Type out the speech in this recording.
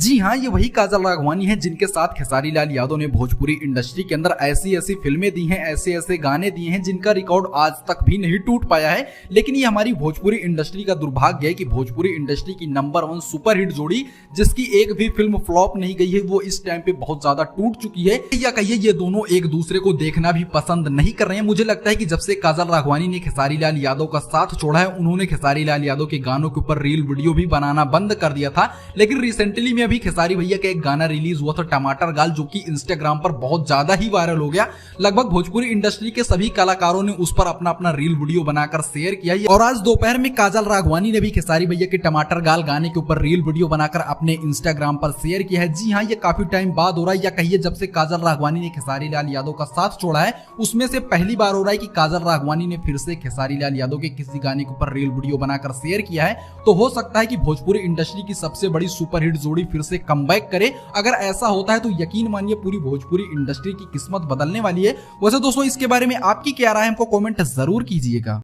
जी हाँ, ये वही काजल राघवानी है जिनके साथ खेसारी लाल यादव ने भोजपुरी इंडस्ट्री के अंदर ऐसी ऐसी फिल्में दी हैं, ऐसे ऐसे गाने दिए हैं जिनका रिकॉर्ड आज तक भी नहीं टूट पाया है। लेकिन ये हमारी भोजपुरी इंडस्ट्री का दुर्भाग्य है कि भोजपुरी इंडस्ट्री की नंबर 1 सुपरहिट जोड़ी जिसकी एक भी फिल्म फ्लॉप नहीं गई है, वो इस टाइम पे बहुत ज्यादा टूट चुकी है, या कहिए ये दोनों एक दूसरे को देखना भी पसंद नहीं कर रहे हैं। मुझे लगता है कि जब से काजल राघवानी ने खेसारी लाल यादव का साथ छोड़ा है, उन्होंने खेसारी लाल यादव के गानों के ऊपर रील वीडियो भी बनाना बंद कर दिया था। लेकिन रिसेंटली में अभी खेसारी भैया का एक गाना रिलीज हुआ था टमाटर गाल, जो कि इंस्टाग्राम पर बहुत ज्यादा ही वायरल हो गया। लगभग भोजपुरी इंडस्ट्री के सभी कलाकारों ने उस पर अपना अपना रील वीडियो बनाकर शेयर किया। और आज दोपहर में काजल राघवानी ने भी खेसारी भैया के टमाटर गाल गाने के ऊपर रील वीडियो बनाकर अपने इंस्टाग्राम पर शेयर किया है। जी हाँ, ये काफी टाइम बाद हो रहा है, या कहिए जब से काजल राघवानी ने खेसारी लाल यादव का साथ छोड़ा है उसमें से पहली बार हो रहा है कि काजल राघवानी ने फिर से खेसारी लाल यादव के किसी गाने के ऊपर रील वीडियो बनाकर शेयर किया है। तो हो सकता है कि भोजपुरी इंडस्ट्री की सबसे बड़ी सुपरहिट जोड़ी फिर से कमबैक करे। अगर ऐसा होता है तो यकीन मानिए पूरी भोजपुरी इंडस्ट्री की किस्मत बदलने वाली है। वैसे दोस्तों, इसके बारे में आपकी क्या राय है, हमको कमेंट जरूर कीजिएगा।